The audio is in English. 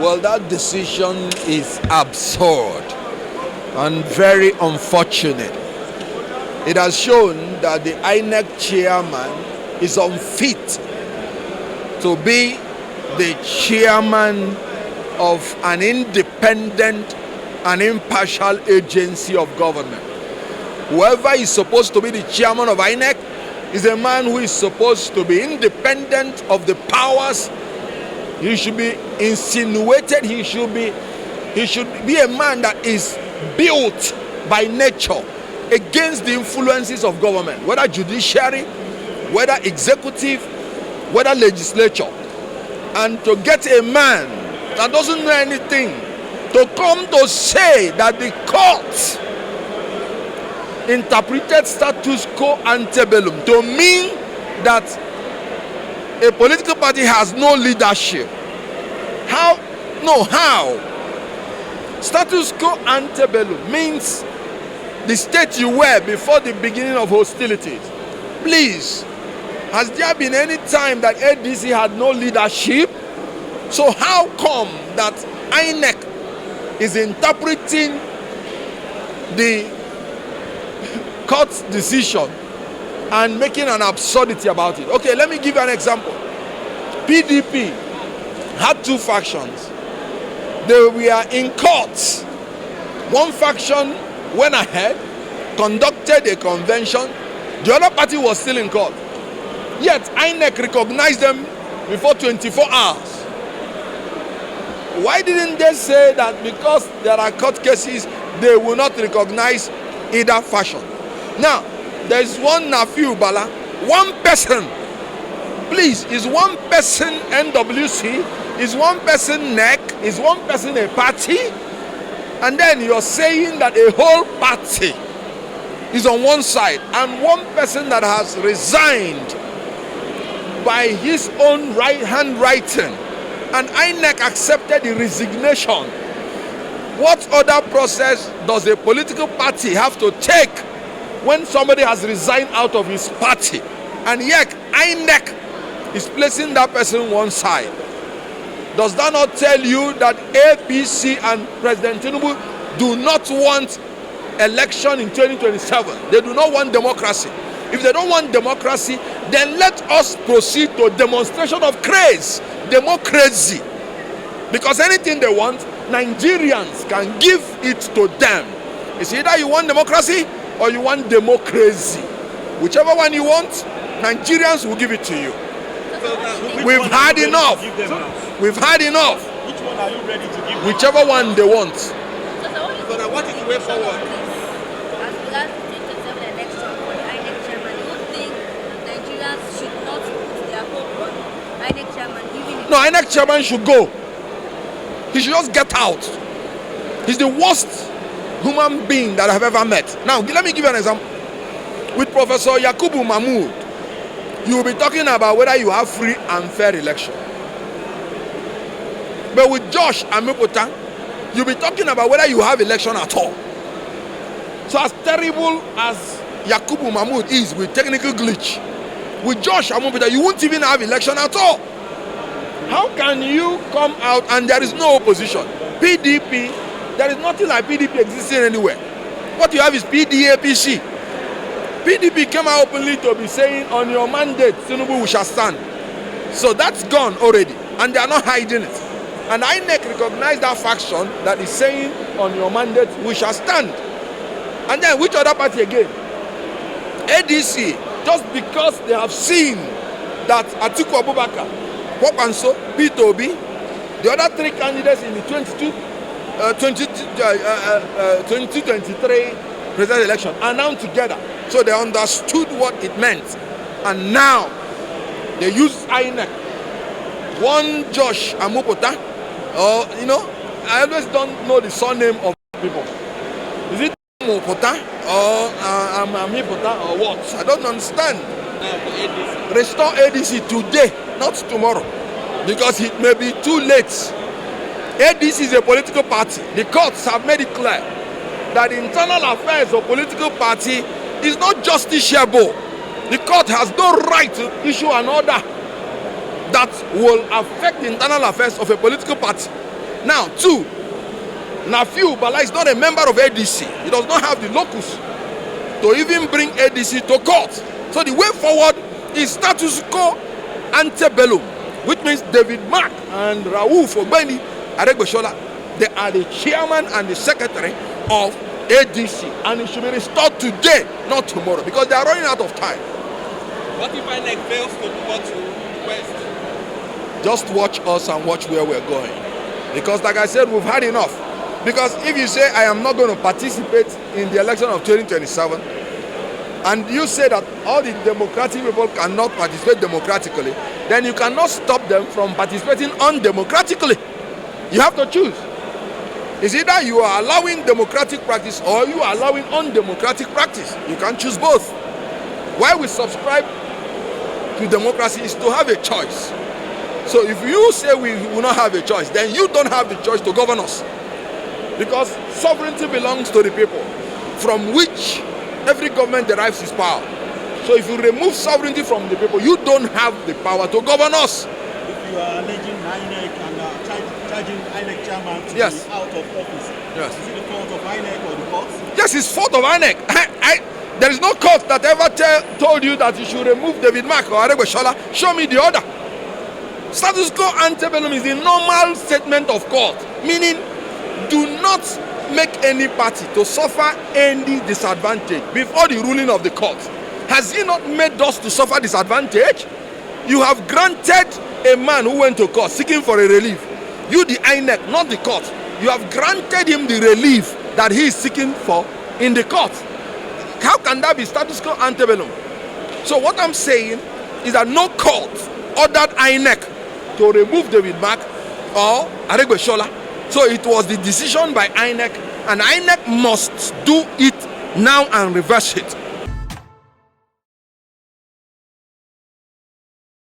Well, that decision is absurd and very unfortunate. It has shown that the INEC chairman is unfit to be the chairman of an independent and impartial agency of government. Whoever is supposed to be the chairman of INEC is a man who is supposed to be independent of the powers. He should be insinuated. He should be a man that is built by nature against the influences of government, whether judiciary, whether executive, whether legislature. And to get a man that doesn't know anything to come to say that the court interpreted status quo ante bellum to mean that a political party has no leadership. How? No, how? Status quo ante bellum means the state you were before the beginning of hostilities. Please, has there been any time that ADC had no leadership? So how come that INEC is interpreting the court's decision and making an absurdity about it? Okay, let me give you an example. PDP had two factions. They were in court. One faction went ahead, conducted a convention. The other party was still in court. Yet INEC recognized them before 24 hours. Why didn't they say that because there are court cases, they will not recognize either faction? Now, there is one Nafiu Bala, one person. Please, is one person NWC? Is one person NEC? Is one person a party? And then you're saying that a whole party is on one side and one person that has resigned by his own handwriting, and INEC accepted the resignation. What other process does a political party have to take when somebody has resigned out of his party? And yet INEC is placing that person one side. Does that not tell you that APC and President Tinubu do not want election in 2027? They do not want democracy. If they don't want democracy, then let us proceed to demonstration of craze, democracy. Because anything they want, Nigerians can give it to them. It's either you want democracy or you want democracy. Whichever one you want, Nigerians will give it to you. We've had enough. We've had enough. Which one are you ready to give? Whichever one they want. So what is the way forward? As regards the 2027 election for the INEC chairman, do you think Nigerians should not put their hope on INEC chairman giving? No, INEC chairman should go. He should just get out. He's the worst human being that I've ever met. Now, let me give you an example. With Professor Yakubu Mahmood, you will be talking about whether you have free and fair election. But with Josh Amupitan, you'll be talking about whether you have election at all. So as terrible as Yakubu Mahmood is with technical glitch, with Josh Amupitan, you won't even have election at all. How can you come out and there is no opposition? PDP, there is nothing like PDP existing anywhere. What you have is PDP-APC. PDP came out openly to be saying, on your mandate, Tinubu, we shall stand. So that's gone already, and they are not hiding it. And INEC recognized that faction that is saying, on your mandate, we shall stand. And then which other party again? ADC, just because they have seen that Atiku Abubakar, Kwakwanso, Peter Obi, the other three candidates in the 2023 presidential election are now together. So they understood what it meant. And now they use INEC. One Josh Amupitan, I always don't know the surname of people. Is it Amupitan or Amupitan or what? I don't understand. Restore ADC today, not tomorrow, because it may be too late. ADC is a political party. The courts have made it clear that the internal affairs of political party is not justiciable. The court has no right to issue an order that will affect the internal affairs of a political party. Now, 2, Nafiu Bala is not a member of ADC. He does not have the locus to even bring ADC to court. So the way forward is status quo ante bellum, which means David Mark and Raouf Ogbeni Aregbesola, they are the chairman and the secretary of ADC, and it should be restored today, not tomorrow, because they are running out of time. What if INEC fails to do what you request? Just watch us and watch where we're going, because like I said, we've had enough. Because if you say I am not going to participate in the election of 2027, and you say that all the democratic people cannot participate democratically, then you cannot stop them from participating undemocratically. You have to choose. It's either you are allowing democratic practice or you are allowing undemocratic practice. You can't choose both. Why we subscribe to democracy is to have a choice. So if you say we will not have a choice, then you don't have the choice to govern us. Because sovereignty belongs to the people, from which every government derives its power. So if you remove sovereignty from the people, you don't have the power to govern us. If you are alleging INEC and charging INEC chairman to Yes. be out of office, Yes. is it the fault of INEC or the courts? Yes, it's fault of INEC. There is no court that ever told you that you should remove David Mark or Aregbesola. Show me the order. Status quo ante bellum is the normal statement of court, meaning do not make any party to suffer any disadvantage before the ruling of the court. Has he not made us to suffer disadvantage? You have granted a man who went to court seeking for a relief. You, the INEC, not the court. You have granted him the relief that he is seeking for in the court. How can that be status quo ante bellum? So what I'm saying is that no court ordered INEC to remove David Mark or Aregbesola. So it was the decision by INEC, and INEC must do it now and reverse it.